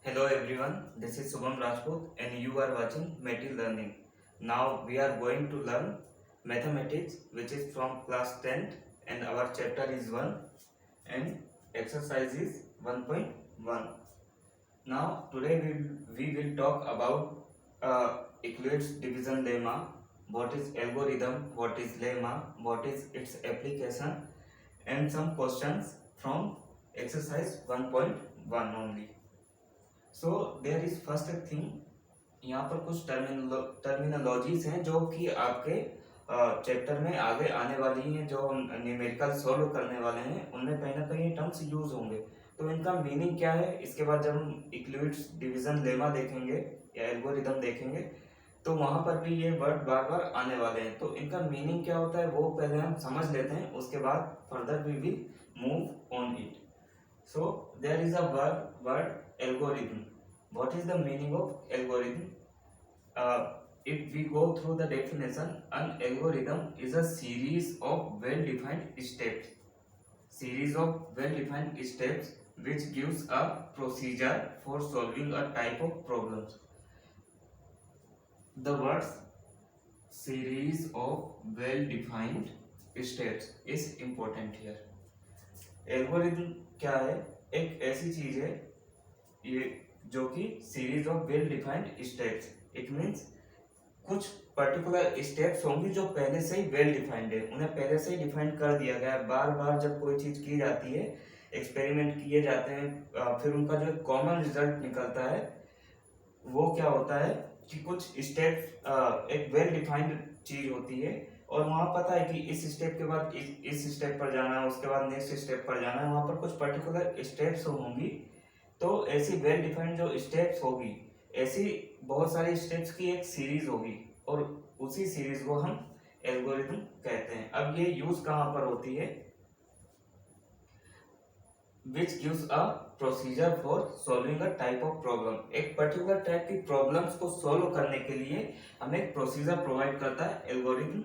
Hello everyone, this is Subham Rajput and you are watching Meti Learning. Now we are going to learn mathematics which is from class 10th and our chapter is 1 and exercise is 1.1. Now today we will talk about Euclid's division lemma, what is algorithm, what is lemma, what is its application and some questions from exercise 1.1 only. So there is first thing, यहाँ पर कुछ terminologies हैं जो कि आपके chapter में आगे आने वाली हैं, जो न्यूमेरिकल सॉल्व करने वाले हैं उनमें कहीं ना कहीं टर्म्स यूज होंगे। तो इनका मीनिंग क्या है, इसके बाद जब हम यूक्लिड्स डिवीजन लेमा देखेंगे या एल्गोरिदम देखेंगे तो वहां पर भी ये वर्ड बार बार आने वाले हैं। तो इनका मीनिंग क्या होता है वो पहले हम समझ लेते हैं, उसके बाद further we will move on it. So there is a word algorithm. What is the meaning of algorithm? If we go through the definition, an algorithm is a series of well-defined steps. Series of well-defined steps which gives a procedure for solving a type of problems. The words series of well-defined steps is important here. Algorithm क्या है? एक ऐसी चीज है ये जो कि series of well defined steps, it means कुछ पर्टिकुलर स्टेप्स होंगी जो पहले से ही वेल डिफाइंड है, उन्हें पहले से ही डिफाइंड कर दिया गया है। बार बार जब कोई चीज की जाती है, एक्सपेरिमेंट किए जाते हैं, फिर उनका जो कॉमन रिजल्ट निकलता है वो क्या होता है कि कुछ स्टेप्स एक वेल डिफाइंड चीज होती है और वहां पता है कि इस स्टेप के बाद इस स्टेप पर जाना है, उसके बाद नेक्स्ट स्टेप पर जाना है, वहां पर कुछ पर्टिकुलर स्टेप्स होंगी। तो ऐसी वेल डिफाइंड जो स्टेप्स होगी, ऐसी बहुत सारी स्टेप्स की एक सीरीज होगी और उसी सीरीज को हम एल्गोरिथम कहते हैं। अब ये यूज कहां पर होती है? which gives a procedure for solving a type of problem। एक पर्टिकुलर टाइप की प्रॉब्लम्स को सॉल्व करने के लिए हमें एक प्रोसीजर प्रोवाइड करता है एल्गोरिथम।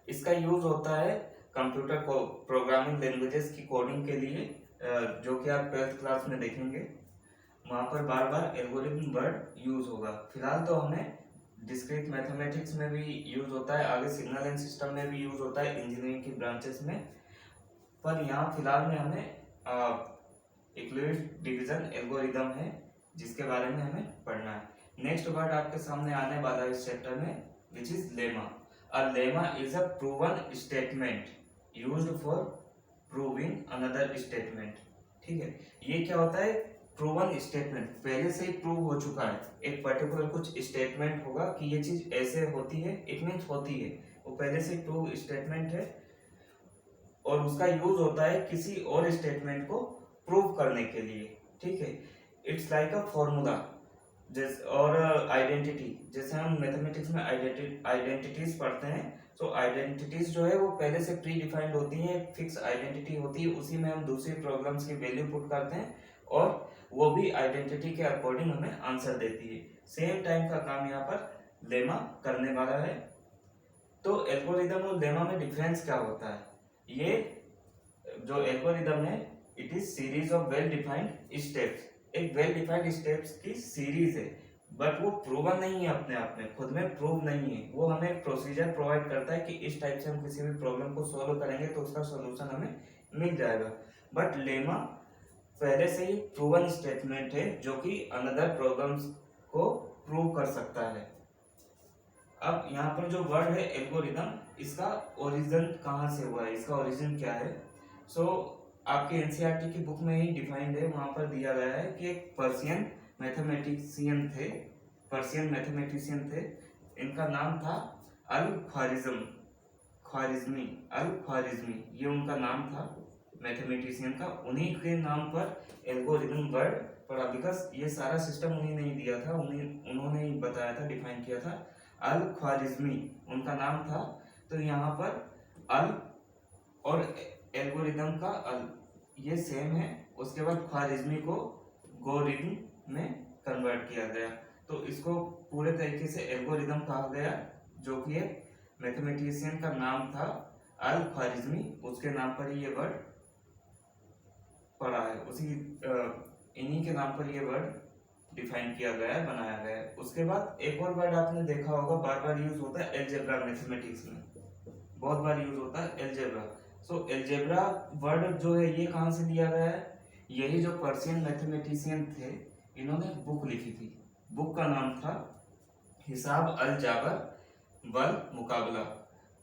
इसका यूज होता है कंप्यूटर को प्रोग्रामिंग लैंग्वेजेस की कोडिंग के लिए, जो कि आप 12th क्लास में देखेंगे, वहां पर बार बार एल्गोरिथम वर्ड यूज होगा। फिलहाल तो हमें डिस्क्रीट मैथमेटिक्स में भी यूज होता है, आगे सिग्नल एंड सिस्टम में भी यूज होता है इंजीनियरिंग की ब्रांचेस में, पर यहाँ फिलहाल में हमें यूक्लिड डिवीजन एल्गोरिदम है जिसके बारे में हमें पढ़ना है। नेक्स्ट वर्ड आपके सामने आने वाला है इस चैप्टर में, which is lemma. A lemma is a proven statement used for proving another statement. ठीक है, ये क्या होता है? प्रूवन स्टेटमेंट, पहले से ही प्रूव हो चुका है, एक पर्टिकुलर कुछ स्टेटमेंट होगा कि ये चीज ऐसे होती है, इट मीन्स होती है, वो पहले से प्रूव स्टेटमेंट है और उसका यूज होता है किसी और स्टेटमेंट को प्रूव करने के लिए। ठीक है, इट्स लाइक अ फॉर्मूला जैसे और आइडेंटिटी, जैसे हम मैथमेटिक्स में आइडेंटिटीज पढ़ते हैं, तो आइडेंटिटीज जो है वो पहले से प्री डिफाइंड होती है, फिक्स आइडेंटिटी होती है, उसी में हम दूसरी प्रॉब्लम्स की वैल्यू पुट करते हैं और वो भी आइडेंटिटी के अकॉर्डिंग हमें आंसर देती है। सेम टाइम का काम यहाँ पर लेमा करने वाला है। तो एल्गोरिदम और लेमा में डिफरेंस क्या होता है? ये जो एल्गोरिदम है, it is series of well defined steps, एक वेल डिफाइंड स्टेप्स की सीरीज है, बट वो प्रूवन नहीं है, अपने आप में खुद में प्रूव नहीं है। वो हमें एक प्रोसीजर प्रोवाइड करता है कि इस टाइप से हम किसी भी प्रॉब्लम को सॉल्व करेंगे तो उसका सॉल्यूशन हमें मिल जाएगा। बट लेमा पहले से ही प्रूवन स्टेटमेंट है जो कि अनदर प्रॉब्लम्स को प्रूव कर सकता है। अब यहाँ पर जो वर्ड है एल्गोरिदम, इसका ओरिजिन कहाँ से हुआ है, इसका ओरिजिन क्या है? सो आपके एनसीईआरटी की बुक में ही डिफाइंड है, वहां पर दिया गया है कि एक पर्शियन मैथमेटिशियन थे, इनका नाम था अल ख्वारिज्मी, ये उनका नाम था मैथमेटिशियन का। उन्हीं के नाम पर एल्गोरिदम वर्ड पड़ा, बिकॉज ये सारा सिस्टम उन्हीं ने ही दिया था, उन्होंने ही बताया था, डिफाइन किया था। अल ख्वारिज्मी उनका नाम था। तो यहाँ पर अल और एल्गोरिदम का अल ये सेम है, उसके बाद ख्वारिज्मी को गोरिज्म में कन्वर्ट किया गया, तो इसको पूरे तरीके से एल्गोरिदम कहा गया, जो कि एक मैथमेटिशियन का नाम था अल ख्वारिज्मी, उसके नाम पर ही ये वर्ड पड़ा है, उसी इन्हीं के नाम पर ये वर्ड डिफाइन किया गया है, बनाया गया है। उसके बाद एक और वर्ड आपने देखा होगा बार बार यूज होता है एलजेब्रा, मैथमेटिक्स में बहुत बार यूज होता है एलजेब्रा। सो एलजेब्रा वर्ड जो है ये कहाँ से लिया गया है, यही जो पर्शियन मैथमेटिशियन थे इन्होंने बुक लिखी थी, बुक का नाम था हिसाब अल जाबर वल मुकाबला।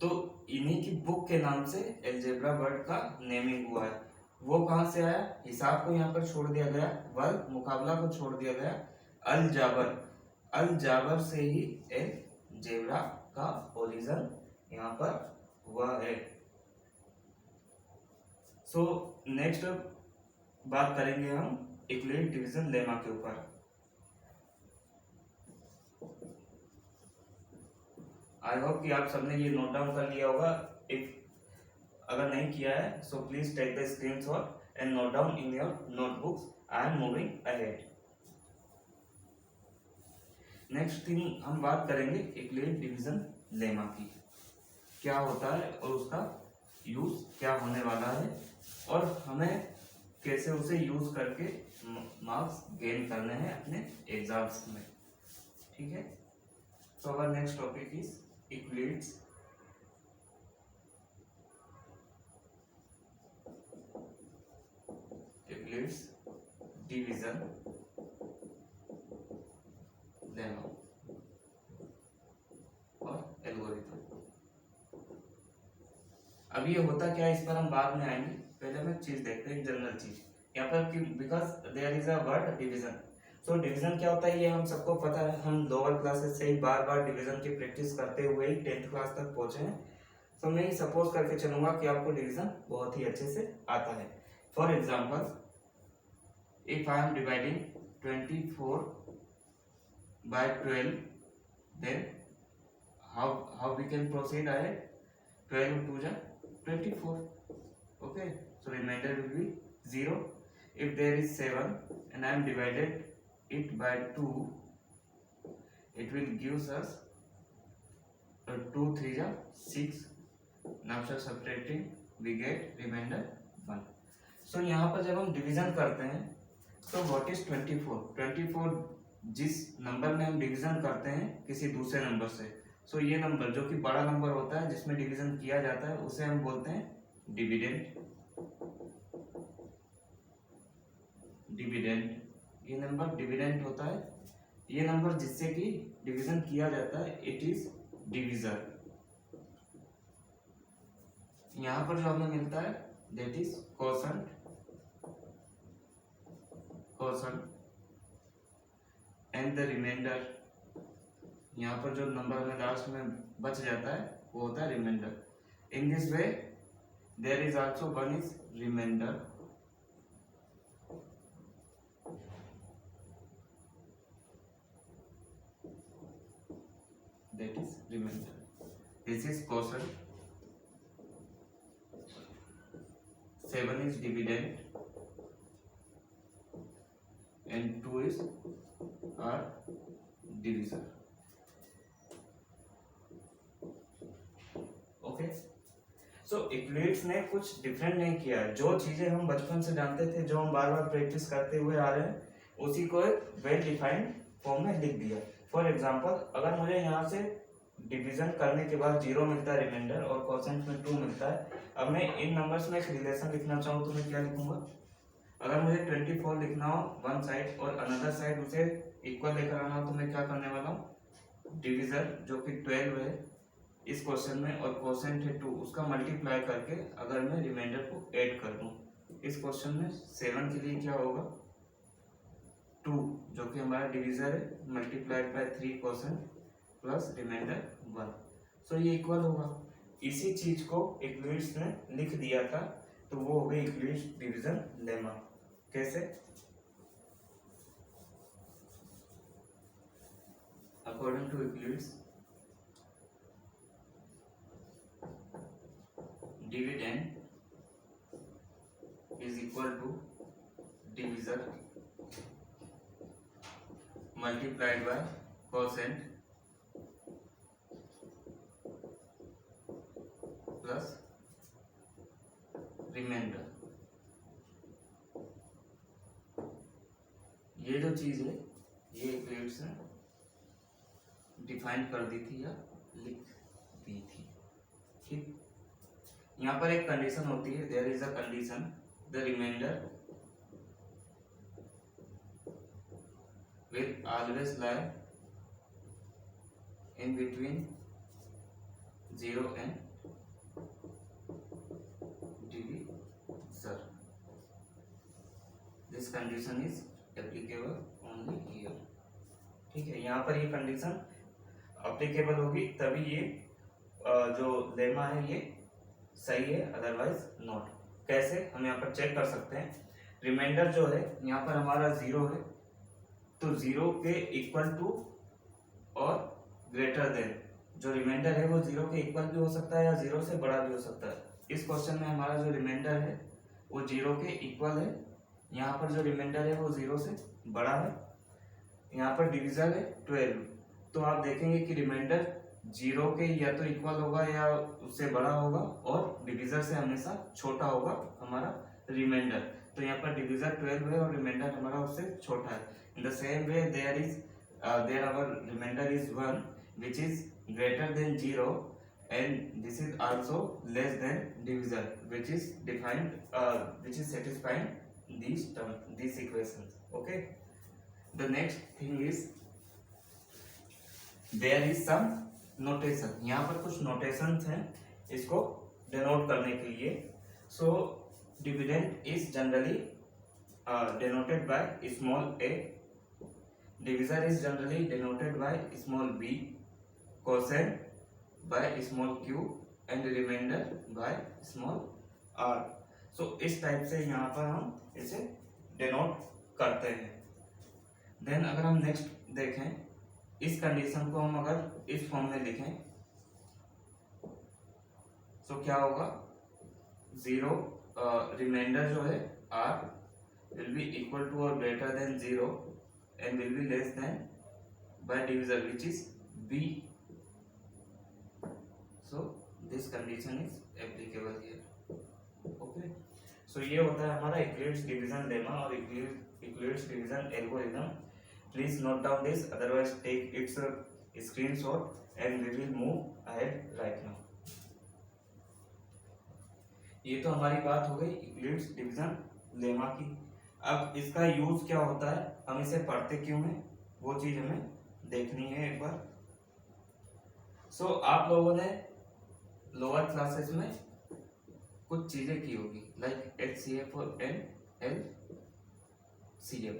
तो इन्हीं की बुक के नाम से एलजेब्रा वर्ड का नेमिंग हुआ है। वो कहाँ से आया, हिसाब को यहाँ पर छोड़ दिया गया, वल मुकाबला को छोड़ दिया गया, अल जाबर, अल जाबर से ही एल जेब्रा का ओरिजिन यहाँ पर हुआ है। सो नेक्स्ट बात करेंगे हम यूक्लिड डिवीजन लेमा के ऊपर। आई होप कि आप सबने ये नोट डाउन कर लिया होगा। इफ अगर नहीं किया है so please take the screenshot and note down in your notebooks. I am moving ahead. Next thing हम बात करेंगे यूक्लिड डिवीजन लेमा की, क्या होता है और उसका यूज क्या होने वाला है और हमें कैसे उसे यूज करके मार्क्स गेन करने हैं अपने एग्जाम्स में। ठीक है, so our next topic is Euclid's division lemma और एल्गोरिथम। अब ये होता क्या है इस पर हम बाद में आएंगे, पहले हम एक चीज देखते हैं, जनरल चीज यहाँ पर कि because there is a word division. So division क्या होता है ये हम सबको पता है, हम लोअर क्लासेस से ही बार बार डिवीजन की प्रैक्टिस करते हुए ही 10th क्लास तक पहुंचे हैं। तो मैं ही सपोज करके चलूंगा कि आपको डिवीजन बहुत ही अच्छे से आता है। For example if I am dividing 24 by 12, then how we can proceed ahead, 12 2 ja 24, okay, so remainder will be 0. If there is 7 and I am divided it by 2, it will gives us 2 3 ja 6. Now after subtracting we get remainder 1. so यहाँ पर जब हम division करते हैं तो what is 24 जिस number में हम डिवीजन करते हैं किसी दूसरे नंबर से, सो ये नंबर जो कि बड़ा नंबर होता है जिसमें डिवीजन किया जाता है उसे हम बोलते हैं डिविडेंड। ये नंबर डिविडेंड होता है, ये नंबर जिससे कि डिवीजन किया जाता है इट इज डिविजर। यहाँ पर जो हमें मिलता है that is quotient and the remainder, यहाँ पर जो नंबर हमें लास्ट में बच जाता है वो होता है remainder. In this way there is also one is remainder, that is remainder, this is quotient, 7 is dividend and 2 is our divisor. Okay, so Euclid's ने कुछ डिफरेंट नहीं किया है, जो चीजें हम बचपन से जानते थे, जो हम बार बार प्रैक्टिस करते हुए आ रहे हैं उसी को एक वेल डिफाइंड फॉर्म में लिख दिया। फॉर एग्जांपल अगर मुझे यहाँ से डिवीजन करने के बाद 0 मिलता है रिमाइंडर और कोशेंट में 2 मिलता है, अब मैं इन नंबर्स में एक रिलेशन लिखना चाहूँ तो मैं क्या लिखूंगा, अगर मुझे 24 लिखना हो वन साइड और अनदर साइड उसे इक्वल लेकर आना हो तो मैं क्या करने वाला हूँ, डिविजर जो कि 12 है इस क्वेश्चन में और कोशेंट है 2, उसका मल्टीप्लाई करके अगर मैं रिमाइंडर को ऐड कर दूं, इस क्वेश्चन में 7 के लिए क्या होगा 2 जो कि हमारा डिविजर है multiplied by 3 quotient plus remainder 1, so ये इक्वल होगा। इसी चीज को यूक्लिड्स ने लिख दिया था तो वो हो गई यूक्लिड्स डिवीजन लेमा। कैसे, according to Euclid's dividend is equal to divisor multiplied by quotient plus remainder। ये जो चीज है ये यूक्लिड्स ने डिफाइन कर दी थी या लिख दी थी। ठीक, यहाँ पर एक कंडीशन होती है, there is a condition the remainder will always lie in between 0 and divisor. This condition is applicable only here. ठीक है, यहाँ पर ये कंडीशन अप्लीकेबल होगी तभी ये जो लेमा है ये सही है, अदरवाइज नॉट। कैसे हम यहाँ पर चेक कर सकते हैं? रिमाइंडर जो है यहाँ पर हमारा 0 है, तो 0 के इक्वल टू और ग्रेटर देन, जो रिमाइंडर है वो 0 के इक्वल भी हो सकता है या 0 से बड़ा भी हो सकता है। इस क्वेश्चन में हमारा जो रिमाइंडर है वो 0 के इक्वल है, यहाँ पर जो रिमाइंडर है वो 0 से बड़ा है, यहाँ पर डिविजन है 12। तो आप देखेंगे कि रिमाइंडर 0 के या तो इक्वल होगा या उससे बड़ा होगा और डिविजर से हमेशा छोटा होगा हमारा रिमाइंडर। तो यहाँ पर डिविजर 12 है और रिमाइंडर हमारा उससे छोटा है। In the same way, there our remainder is 1, which is greater than 0, and this is also less than divisor, which is defined, which is satisfying these terms, these equations. Okay. The next thing is there is some notation. यहाँ पर कुछ notations हैं इसको denote करने के लिए. So dividend is generally denoted by small a. Divisor is generally denoted by small b, quotient by small q, and remainder by small r. So इस type से यहाँ पर हम इसे डिनोट करते हैं। देन अगर हम नेक्स्ट देखें, इस कंडीशन को हम अगर इस फॉर्म में लिखें तो क्या होगा? 0 रिमाइंडर जो है r will be equal to or greater than 0 and will be less than by divisor, which is b. So this condition is applicable here. Okay, so ये होता है हमारा यूक्लिड्स डिवीजन लेमा और Euclid's division algorithm. Please note down this, otherwise take its screenshot and we will move ahead right now. ये तो हमारी बात हो गई यूक्लिड्स डिवीजन लेमा की। अब इसका यूज क्या होता है, हम इसे पढ़ते क्यों हैं, वो चीज हमें देखनी है एक बार। सो आप लोगों ने लोअर क्लासेस में कुछ चीजें की होगी, लाइक HCF और LCF,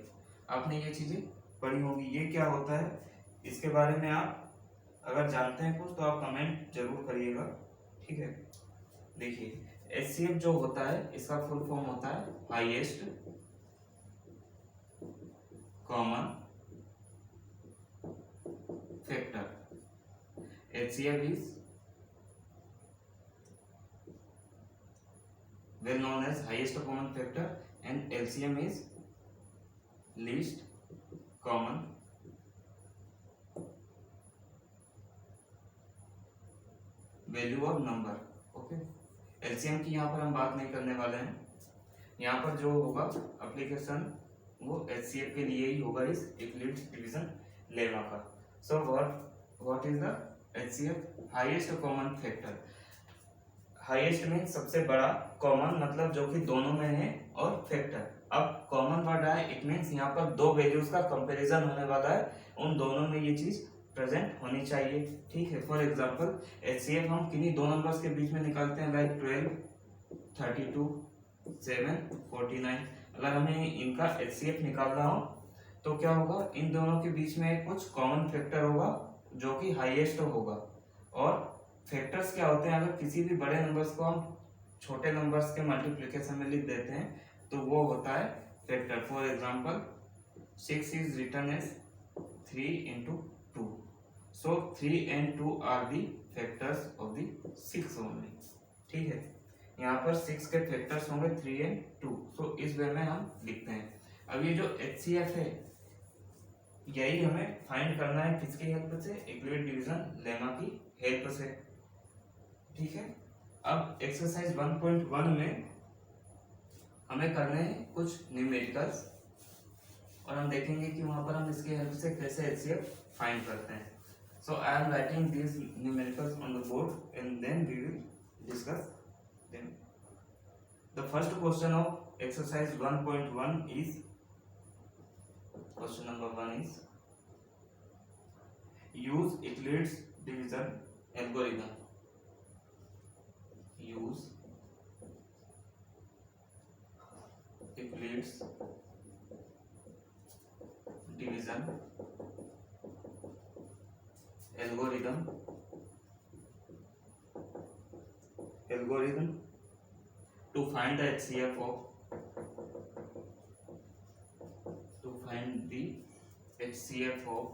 आपने ये चीजें पढ़ी होगी। ये क्या होता है, इसके बारे में आप अगर जानते हैं कुछ तो आप कमेंट जरूर करिएगा। ठीक है, देखिए HCF जो होता है इसका फुल फॉर्म होता है highest common factor. HCF is well known as highest common factor and LCM is least common value of number. Okay, LCM की यहाँ पर हम बात नहीं करने वाले हैं। यहाँ पर जो होगा एप्लीकेशन वो HCF के लिए ही होगा इस यूक्लिड्स डिवीजन लेमा का। So what is the HCF? Highest common factor. Highest mean सबसे बड़ा, कॉमन मतलब जो कि दोनों में है, और फैक्टर। अब कॉमन वर्ड आया, इट मीन्स यहाँ पर दो वैल्यूज का कंपैरिजन होने वाला है, उन दोनों में ये चीज प्रेजेंट होनी चाहिए। ठीक है, फॉर एग्जांपल HCF हम किन्हीं दो नंबर्स के बीच में निकालते हैं, लाइक 12, 32, 7, 49। अगर हमें इनका HCF निकालना हो तो क्या होगा, इन दोनों के बीच में कुछ कॉमन फैक्टर होगा जो कि हाईएस्ट होगा। और फैक्टर्स क्या होते हैं, अगर किसी भी बड़े नंबर्स को हम छोटे नंबर्स के मल्टीप्लिकेशन में लिख देते हैं तो वो होता है factor. For example 6 is written as 3 into 2, so 3 and 2 are the factors of the 6 only। ठीक है, यहाँ पर 6 के फैक्टर्स होंगे 3 and 2, so इस वे में हम लिखते हैं। अब ये जो HCF है यही हमें फाइंड करना है, किसकी हेल्प से? यूक्लिड डिवीजन लेमा की हेल्प से। ठीक है, अब एक्सरसाइज 1.1 में हमें करने हैं कुछ न्यूमेरिकल्स। और हम देखेंगे कि वहां पर हम इसकी हेल्प से कैसे HCF फाइंड करते हैं. So I am writing these numericals on the board and then we will discuss them. The first question of exercise 1.1 is, question number 1 is, use Euclid's division algorithm. Use Euclid's division algorithm to find the HCF of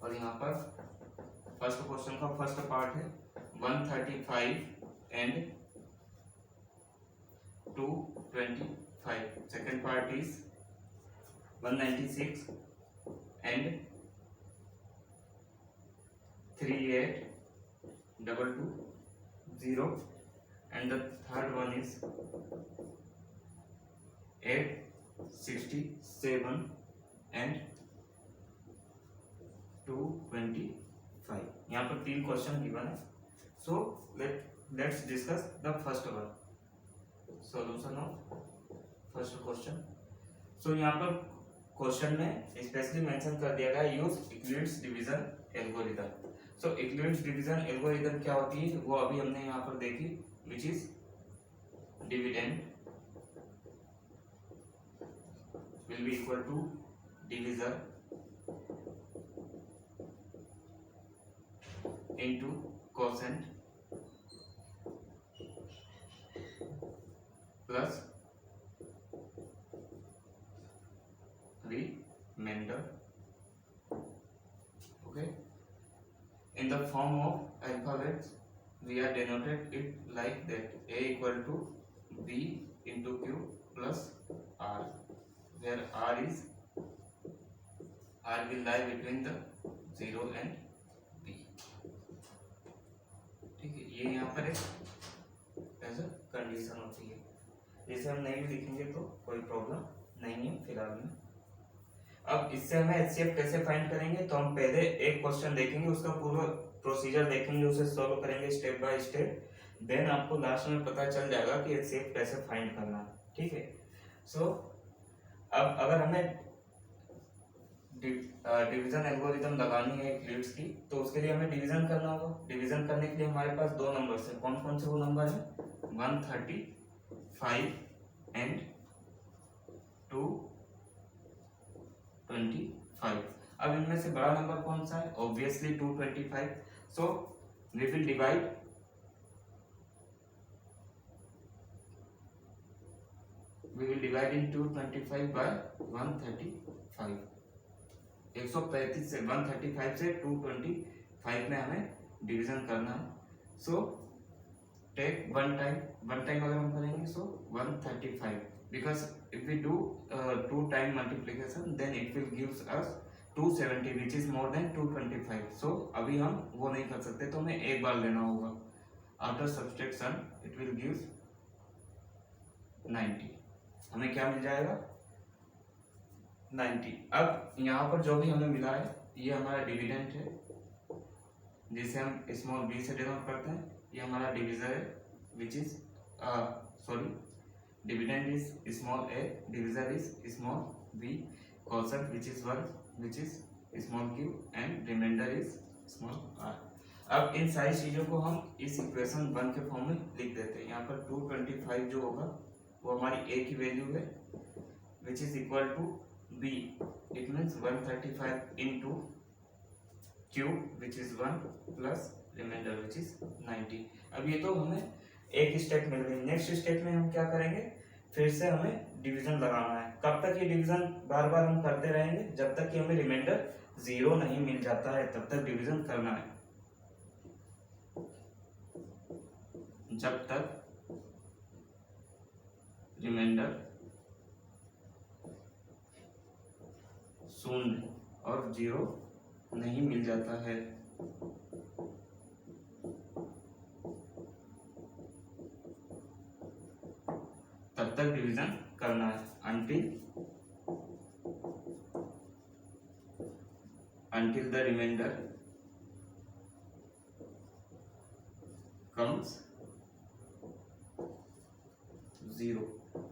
और यहाँ पर first question का first part है 135 and 225. Second part is 196 and 38220 and the third one is 867 and 225. यहाँ पर 3 question given है. So let's discuss the first one. Solution of first question. So यहाँ पर क्वेश्चन में स्पेशली मेंशन कर दिया गया use Euclid's division algorithm. So Euclid's division algorithm क्या होती है वो अभी हमने यहाँ पर देखी, which is dividend will be equal to divisor into quotient plus remainder. Okay, in the form of alphabets we are denoted it like that: A equal to B into Q plus R, where R will lie between the 0 and B. ठीक है, ये यहाँ पर एक as a condition होती है. जैसे हम नहीं भी लिखेंगे तो कोई प्रॉब्लम नहीं है फिलहाल में. अब इससे हमें HCF कैसे फाइंड करेंगे, तो हम पहले एक क्वेश्चन देखेंगे, उसका पूरा प्रोसीजर देखेंगे, उसे सॉल्व करेंगे स्टेप बाय स्टेप. देन आपको लास्ट में पता चल जाएगा कि HCF कैसे फाइंड करना है. ठीक है. सो अब अगर हमें डिवीजन एल्गोरिथम लगानी है यूक्लिड्स की, तो उसके लिए हमें डिवीजन करना होगा. डिवीजन करने के लिए हमारे पास 2 नंबर्स हैं. कौन कौन से वो नंबर है? 135 एंड 225. अब इनमें से बड़ा नंबर कौन सा है? Obviously 225. So we will divide in 225 by 135. 135 से 135 से 225 में हमें डिवीजन करना है. सो टेक वन टाइम अगर हम करेंगे so 135, because if we do 2 time multiplication then it will gives us 270 which is more than 225. सो अभी हम वो नहीं कर सकते, तो हमें एक बार लेना होगा. After subtraction it will gives 90. हमें क्या मिल जाएगा? 90. अब यहाँ पर जो भी हमें मिला है ये हमारा डिविडेंड है, जिसे हम स्मॉल b से डिनोट करते हैं. ये हमारा डिविजर है, which is dividend is small a, divisor is small b, quotient which is 1, which is small q and remainder is small r. अब इन सारी चीजों को हम इस इक्वेशन 1 के फॉर्म में लिख देते हैं. यहाँ पर 225 जो होगा वो हमारी a की वैल्यू है, which is equal to b. It means 135 into q which is 1 plus remainder which is 90. अब ये तो हमें एक स्टेप मिल गई. नेक्स्ट स्टेप में हम क्या करेंगे, फिर से हमें डिवीजन लगाना है. कब तक ये डिवीजन बार बार हम करते रहेंगे? जब तक कि हमें रिमाइंडर 0 नहीं मिल जाता है तब तक डिवीजन करना है. जब तक रिमाइंडर 0 और 0 नहीं मिल जाता है तब तक डिवीजन करना है until the remainder comes 0।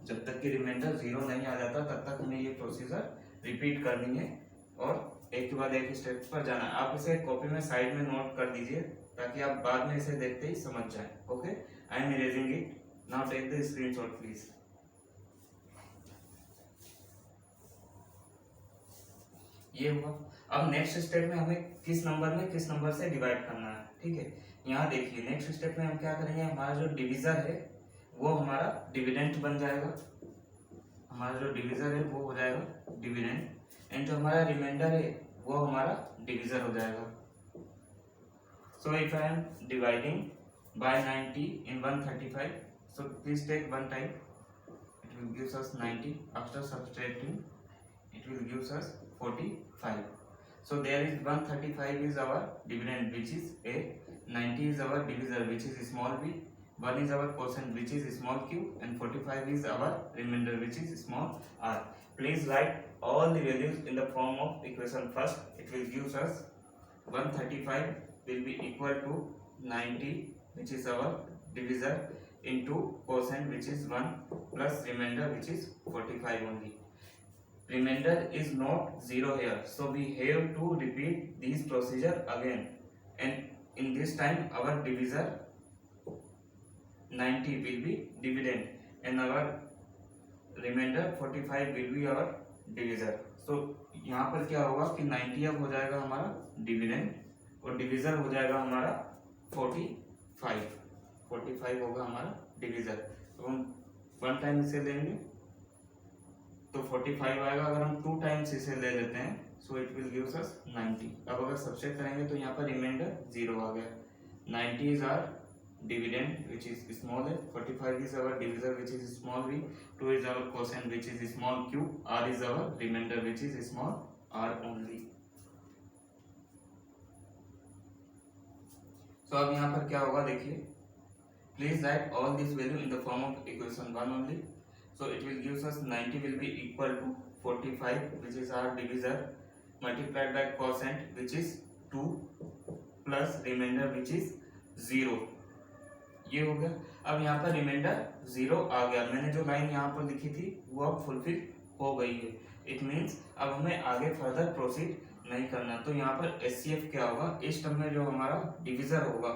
जब तक कि रिमाइंडर 0 नहीं आ जाता तब तक हमें ये प्रोसीजर रिपीट करनी है और एक के बाद एक स्टेप पर जाना है। आप इसे कॉपी में साइड में नोट कर दीजिए ताकि आप बाद में इसे देखते ही समझ जाएं। Okay, I am erasing it now, take the screenshot please. ये हुआ। अब नेक्स्ट स्टेप में हमें किस नंबर से डिवाइड करना है, ठीक है। यहाँ देखिए नेक्स्ट स्टेप में हम क्या करेंगे, हमारा जो डिविजर है वो हमारा डिविडेंड बन जाएगा, हमारा जो डिविजर है वो हो जाएगा डिविडेंड, एंड जो हमारा रिमाइंडर है वो हमारा डिविजर हो जाएगा। So if I am dividing by 90 in 135, so please take one time, it will gives us 90, after subtracting it will gives us 45. So there is 135 is our dividend which is a, 90 is our divisor which is small b, 1 is our quotient which is small q, and 45 is our remainder which is small r. Please write all the values in the form of equation first. It will gives us 135 will be equal to 90 which is our divisor into quotient which is 1 plus remainder which is 45 only. Remainder is not 0 here, so we have to repeat this procedure again, and in this time our divisor 90 will be dividend and our remainder 45 will be our divisor. So यहाँ पर क्या होगा कि 90 अब हो जाएगा हमारा dividend और डिविजर हो जाएगा हमारा 45 होगा हमारा डिविजर। तो हम 1 टाइम इसे लेंगे तो 45 आएगा, अगर हम 2 टाइम्स इसे ले लेते हैं सो इट विल गिव्स अस 90। अब अगर सब्ट्रैक्ट करेंगे तो यहाँ पर रिमाइंडर 0 आ गया। 90 is our dividend which is small है, 45 is our divisor which is small v, 2 is our quotient which is small q, r is our remainder which is small r only. So अब यहाँ पर क्या होगा देखिए, please write all this value in the form of equation 1 only. So it will gives us 90 will be equal to 45 which is our divisor multiplied by quotient which is 2 plus remainder which is 0। ये हो गया। अब यहाँ पर reminder 0 आ गया, मैंने जो लाइन यहाँ पर लिखी थी वो अब फुलफिल हो गई है। इट मीन्स अब हमें आगे फर्दर प्रोसीड नहीं करना। तो यहाँ पर HCF क्या होगा, इस टर्म में जो हमारा डिविजर होगा,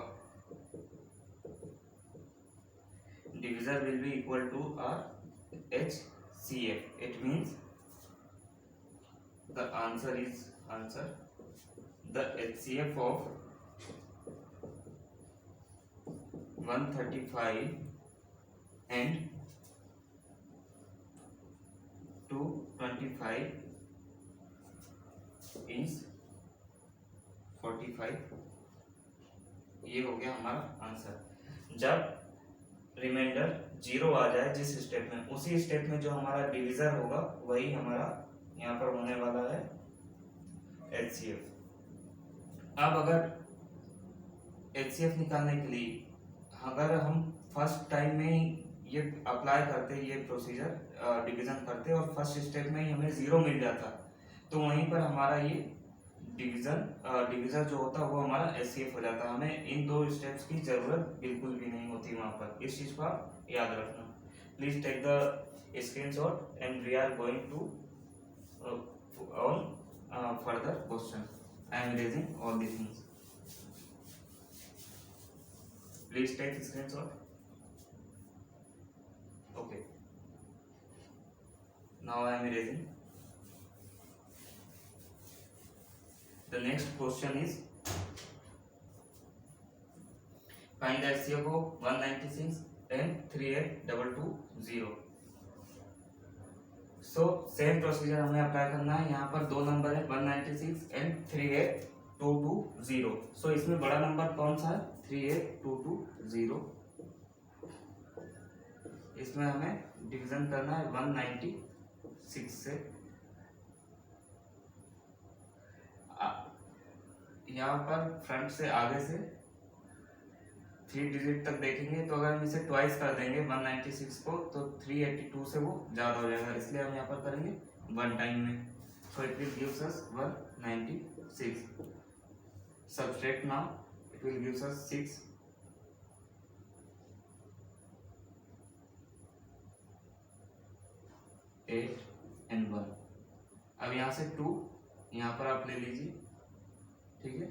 divisor will be equal to our HCF. It means the answer the HCF of 135 and 225 is 45। ये हो गया हमारा आंसर। जब रिमाइंडर 0 आ जाए जिस स्टेप में, उसी स्टेप में जो हमारा डिविजर होगा वही हमारा यहाँ पर होने वाला है HCF। अब अगर HCF निकालने के लिए अगर हम फर्स्ट टाइम में ही ये अप्लाई करते, ये प्रोसीजर डिवीजन करते और फर्स्ट स्टेप में ही हमें 0 मिल जाता, तो वहीं पर हमारा ये डिविजर जो होता वो हमारा HCF हो जाता। हमें इन 2 स्टेप्स की जरूरत बिल्कुल भी नहीं होती वहां पर। इस चीज को आप याद रखना। Please take the screenshot and we are going to on further question. I am erasing all the things, please take screenshot. Okay, now I am erasing. The next question is find the HCF of 196 and 38220। So same procedure हमें apply करना है। यहाँ पर 2 number है 196 and 38220। सो इसमें बड़ा number कौन सा है, 38220। इसमें हमें डिवीजन करना है 196 से। यहाँ पर फ्रंट से आगे से 3 डिजिट तक देखेंगे तो अगर हम इसे ट्वाइस कर देंगे 196 को तो 382 से वो ज़्यादा हो जाएगा, इसलिए हम यहाँ पर करेंगे 1 टाइम में। So it will gives us 196। Subtract now, it will gives us 6, 8 and 1। अब यहाँ से 2 यहाँ पर आप ले लीजिए, ठीक है।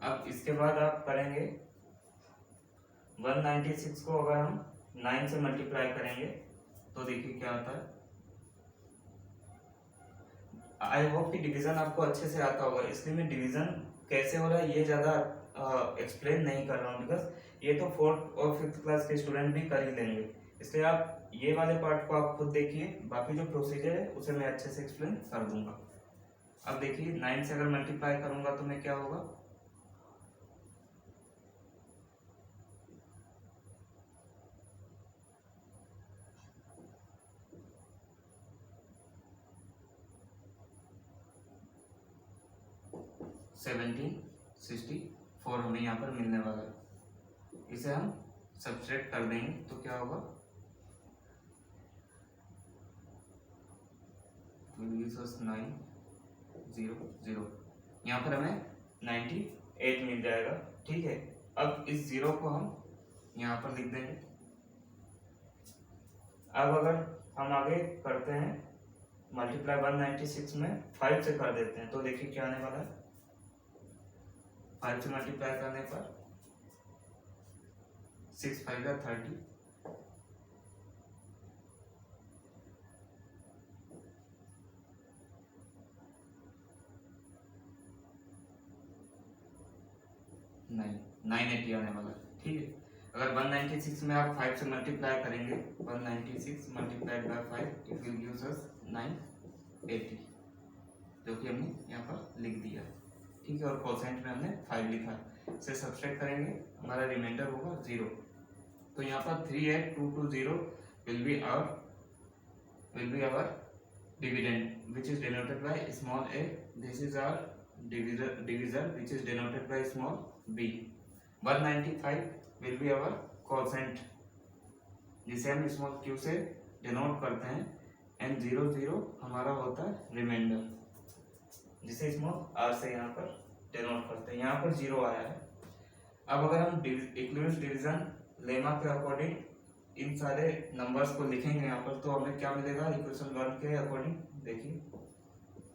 अब इसके बाद आप करेंगे 196 को अगर हम 9 से मल्टीप्लाई करेंगे तो देखिए क्या आता है। आई होप कि डिवीजन आपको अच्छे से आता होगा, इसलिए मैं डिवीजन कैसे हो रहा है ये ज़्यादा एक्सप्लेन नहीं कर रहा हूँ, बिकॉज ये तो 4th और 5th क्लास के स्टूडेंट भी कर ही लेंगे। इसलिए आप ये वाले पार्ट को आप खुद देखिए, बाकी जो प्रोसीजर है उसे मैं अच्छे से एक्सप्लेन कर दूंगा। अब देखिए 9 से अगर मल्टीप्लाई करूंगा तो मैं क्या होगा, सेवनटीन 64 हमें यहाँ पर मिलने वाला है। इसे हम सब्ट्रैक्ट कर देंगे तो क्या होगा, 9 0 0, यहाँ पर हमें 98 मिल जाएगा, ठीक है। अब इस 0 को हम यहाँ पर लिख देंगे। अब अगर हम आगे करते हैं मल्टीप्लाई 196 में 5 से कर देते हैं तो देखिए क्या आने वाला है। 5 से मल्टीप्लाई करने पर 6 5 30, नहीं 980 आने वाला है, ठीक है। अगर 196 में आप 5 से मल्टीप्लाई करेंगे, 196 multiplied by 5 it will gives अस 980, जो कि हमने यहाँ पर लिख दिया, ठीक है। और कोसेंट में हमने 5 लिखा, इसे सब्ट्रैक्ट करेंगे, हमारा रिमाइंडर होगा 0। तो यहाँ पर 38220 will be our dividend which is denoted by small a। This is our divisor which is denoted by small b। 195 will be our quotient जिसे हम स्मॉल q से डिनोट करते हैं, एंड 00 हमारा होता है रिमाइंडर जिसे स्मॉल r से यहाँ पर डिनोट करते हैं। यहाँ पर 0 आया है। अब अगर हम इक्विवेलेंस डिवीजन लेमा के अकॉर्डिंग इन सारे नंबर्स को लिखेंगे यहाँ पर तो हमें क्या मिलेगा, इक्वेशन 1 के अकॉर्डिंग देखिए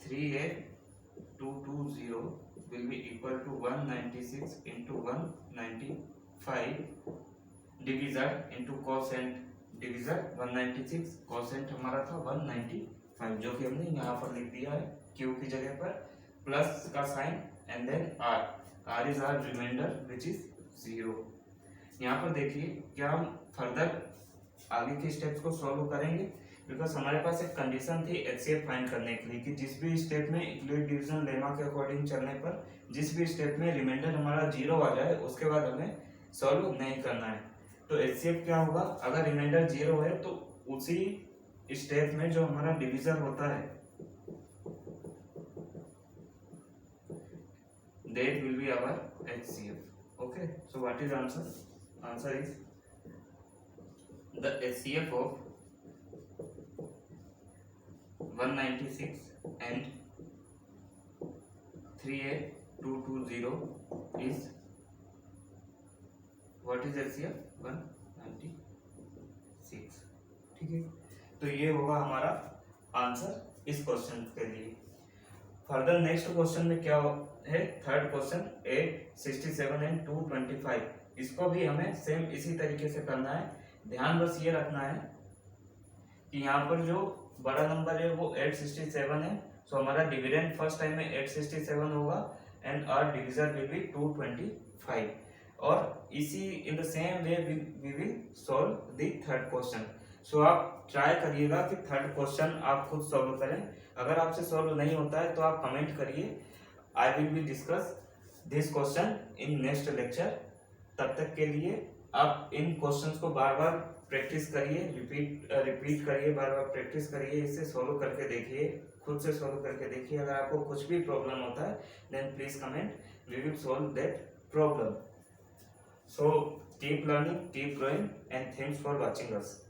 38220 will be equal to 196 into 195 divisor into quotient, divisor 196, quotient हमारा था 195 जो कि हमने यहाँ पर लिख दिया है q की जगह पर प्लस का sign and then r is our remainder which is 0। यहाँ पर देखिए क्या हम फर्दर आगे के स्टेप्स को सॉल्व करेंगे, बिकॉज हमारे पास एक कंडीशन थी HCF फाइंड करने के लिए कि जिस भी स्टेप में इक्विवेलेंट डिवीजन लेमा के अकॉर्डिंग चलने पर जिस भी स्टेप में रिमाइंडर हमारा 0 आ जाए उसके बाद हमें सॉल्व नहीं करना है। तो HCF क्या होगा, अगर रिमाइंडर 0 है तो उसी स्टेप में जो हमारा डिवीजर होता है that will be our HCF। okay, so what is answer? Answer is the HCF of 196 and 38220 is what is HCF 196, ठीक है। तो ये होगा हमारा आंसर इस क्वेश्चन के लिए। फर्दर नेक्स्ट क्वेश्चन में क्या है, थर्ड क्वेश्चन 867 एंड 225, इसको भी हमें सेम इसी तरीके से करना है। ध्यान बस ये रखना है कि यहाँ पर जो बड़ा नंबर है वो 867 है, सो हमारा डिविडेंड फर्स्ट टाइम में 867 होगा and our divisor will be 225, और इसी in the same way we will solve the third question. So आप ट्राई करिएगा कि थर्ड क्वेश्चन आप खुद सॉल्व करें। अगर आपसे सॉल्व नहीं होता है तो आप कमेंट करिए, I will be discuss this question in next lecture. तब तक के लिए आप इन क्वेश्चंस को बार बार प्रैक्टिस करिए, रिपीट करिए, बार बार प्रैक्टिस करिए, इसे सॉल्व करके देखिए, खुद से सॉल्व करके देखिए। अगर आपको कुछ भी प्रॉब्लम होता है then please comment, we will solve that problem. So Keep learning, keep growing, and thanks for watching us.